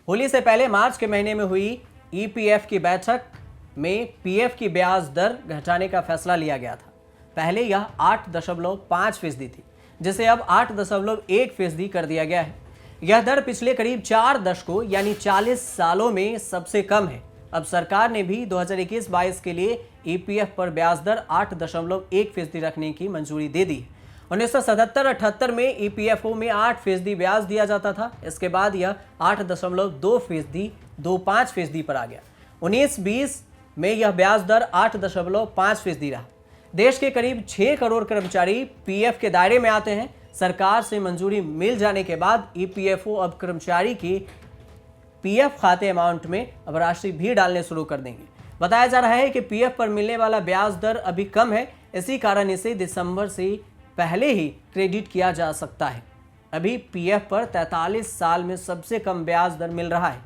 होली से पहले मार्च के महीने में हुई ईपीएफ की बैठक में पीएफ की ब्याज दर घटाने का फैसला लिया गया था। पहले यह 8.5% थी, जिसे अब 8.1% कर दिया गया है। यह दर पिछले करीब 4 दशकों यानी 40 सालों में सबसे कम है। अब सरकार ने भी 2021-22 के लिए ईपीएफ पर ब्याज दर 8.1% रखने की मंजूरी दे दी है। 1977-78 में ईपीएफओ में 8% ब्याज दिया जाता था। इसके बाद यह 8.25% पर आ गया। 19-20 में यह ब्याज दर 8.5% रहा। देश के करीब 6 करोड़ कर्मचारी पीएफ के दायरे में आते हैं। सरकार से मंजूरी मिल जाने के बाद ईपीएफओ अब कर्मचारी की पीएफ खाते अमाउंट में अब राशि भी डालने शुरू कर देंगे। बताया जा रहा है कि पीएफ पर मिलने वाला ब्याज दर अभी कम है, इसी कारण इसे दिसंबर से पहले ही क्रेडिट किया जा सकता है। अभी पीएफ पर 43 साल में सबसे कम ब्याज दर मिल रहा है।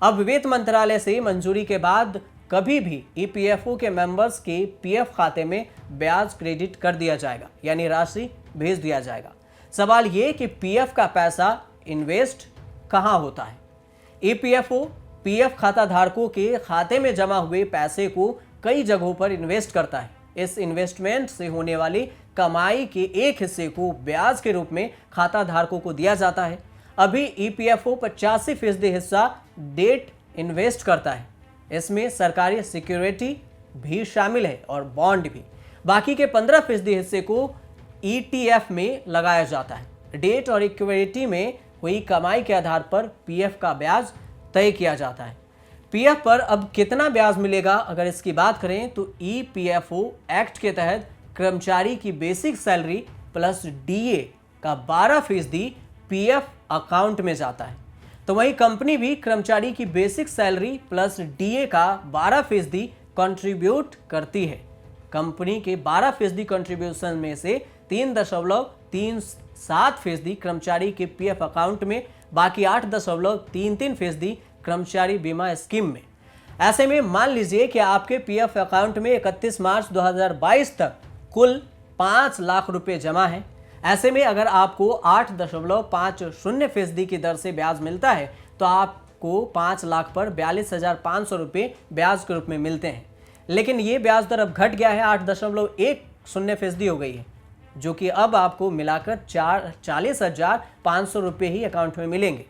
अब वित्त मंत्रालय से मंजूरी के बाद कभी भी ईपीएफओ के मेंबर्स के पीएफ खाते में ब्याज क्रेडिट कर दिया जाएगा, यानी राशि भेज दिया जाएगा। सवाल ये कि पीएफ का पैसा इन्वेस्ट कहां होता है। ईपीएफओ पीएफ खाता धारकों के खाते में जमा हुए पैसे को कई जगहों पर इन्वेस्ट करता है। इस इन्वेस्टमेंट से होने वाली कमाई के एक हिस्से को ब्याज के रूप में खाता धारकों को दिया जाता है। अभी ईपीएफओ 85% हिस्सा डेट इन्वेस्ट करता है। इसमें सरकारी सिक्योरिटी भी शामिल है और बॉन्ड भी। बाकी के 15% हिस्से को ईटीएफ में लगाया जाता है। डेट और इक्विटी में हुई कमाई के आधार पर पीएफ का ब्याज तय किया जाता है। पीएफ पर अब कितना ब्याज मिलेगा, अगर इसकी बात करें तो ईपीएफओ एक्ट के तहत कर्मचारी की बेसिक सैलरी प्लस डीए का 12% पीएफ अकाउंट में जाता है। तो वहीं कंपनी भी कर्मचारी की बेसिक सैलरी प्लस डीए का 12% कंट्रीब्यूट करती है। कंपनी के 12% कंट्रीब्यूशन में से 3.37% कर्मचारी के पीएफ अकाउंट में, बाकी 8.33% कर्मचारी बीमा स्कीम में। ऐसे में मान लीजिए कि आपके पीएफ अकाउंट में 31 मार्च 2022 तक कुल 5 लाख रुपए जमा है। ऐसे में अगर आपको 8.50% की दर से ब्याज मिलता है तो आपको 5 लाख पर 42,500 रुपये ब्याज के रूप में मिलते हैं। लेकिन ये ब्याज दर अब घट गया है, 8.10% हो गई है, जो कि अब आपको मिलाकर 40,500 रुपये ही अकाउंट में मिलेंगे।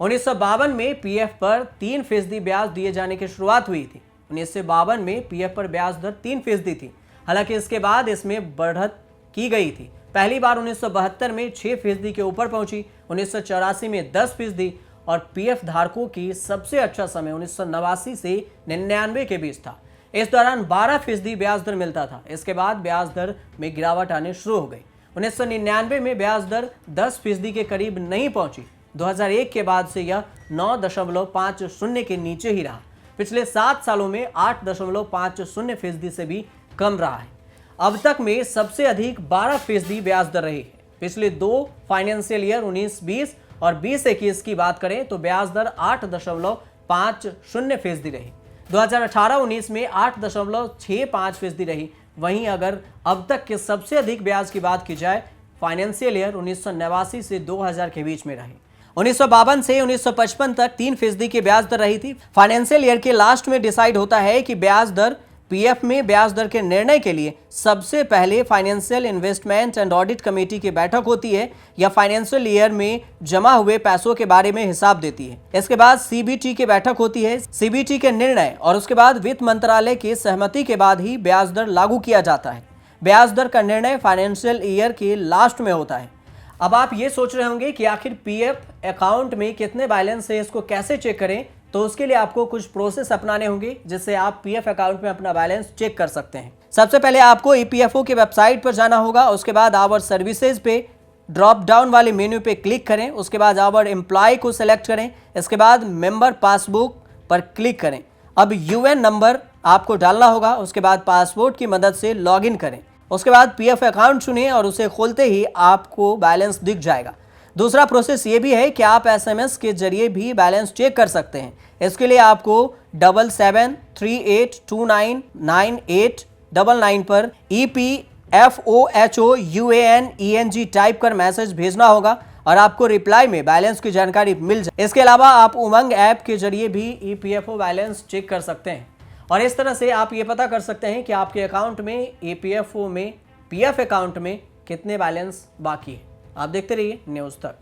1952 में पीएफ पर 3% ब्याज दिए जाने की शुरुआत हुई थी। 1952 में पीएफ पर ब्याज दर 3% थी। हालांकि इसके बाद इसमें बढ़त की गई थी। पहली बार 1972 में 6% के ऊपर पहुंची, 1984 में 10% और पीएफ धारकों की सबसे अच्छा समय 1989 से 99 के बीच था। इस दौरान 12% ब्याज दर मिलता था। इसके बाद ब्याज दर में गिरावट आने शुरू हो गई। 1999 में ब्याज दर 10% के करीब नहीं पहुंची। 2001 के बाद से यह 9.50 के नीचे ही रहा। पिछले 7 सालों में 8.50% से भी कम रहा है। अब तक में सबसे अधिक 12% ब्याज दर रही है। पिछले 2 फाइनेंशियल ईयर 19-20 और 20-21 की बात करें तो ब्याज दर 8.50% रही। 2018-19 में 8.65% रही। वहीं अगर अब तक के सबसे अधिक ब्याज की बात की जाए, फाइनेंशियल ईयर 1989 से 2000 के बीच में रही। 1952 से 1955 तक 3% की ब्याज दर रही थी। फाइनेंशियल ईयर के लास्ट में डिसाइड होता है कि ब्याज दर पीएफ में ब्याज दर के निर्णय के लिए सबसे पहले financial investment and audit committee की बैठक होती है। यह फाइनेंशियल ईयर में जमा हुए पैसों के बारे में हिसाब देती है। इसके बाद सीबीटी की बैठक होती है। सीबीटी के निर्णय और उसके बाद वित्त मंत्रालय की सहमति के बाद ही ब्याज दर लागू किया जाता है। ब्याज दर का निर्णय फाइनेंशियल ईयर के लास्ट में होता है। अब आप ये सोच रहे होंगे कि आखिर पीएफ अकाउंट में कितने बैलेंस है, इसको कैसे चेक करें। तो उसके लिए आपको कुछ प्रोसेस अपनाने होंगे जिससे आप पीएफ अकाउंट में अपना बैलेंस चेक कर सकते हैं। सबसे पहले आपको ईपीएफओ की वेबसाइट पर जाना होगा। उसके बाद आवर सर्विसेज पे ड्रॉप डाउन वाले मेन्यू पे क्लिक करें। उसके बाद आवर एम्प्लॉय को सिलेक्ट करें। इसके बाद मेंबर पासबुक पर क्लिक करें। अब यूएन नंबर आपको डालना होगा। उसके बाद पासपोर्ट की मदद से लॉगिन करें। उसके बाद पीएफ अकाउंट चुनें और उसे खोलते ही आपको बैलेंस दिख जाएगा। दूसरा प्रोसेस ये भी है कि आप एसएमएस के जरिए भी बैलेंस चेक कर सकते हैं। इसके लिए आपको 7738299899 पर EPFOHOUANENG टाइप कर मैसेज भेजना होगा। और आपको रिप्लाई में बैलेंस की जानकारी मिल जाए। इसके अलावा आप उमंग ऐप के जरिए भी ईपीएफओ बैलेंस चेक कर सकते हैं और इस तरह से आप ये पता कर सकते हैं कि आपके अकाउंट में ईपीएफओ में पीएफ अकाउंट में कितने बैलेंस बाकी है। आप देखते रहिए न्यूज़ तक।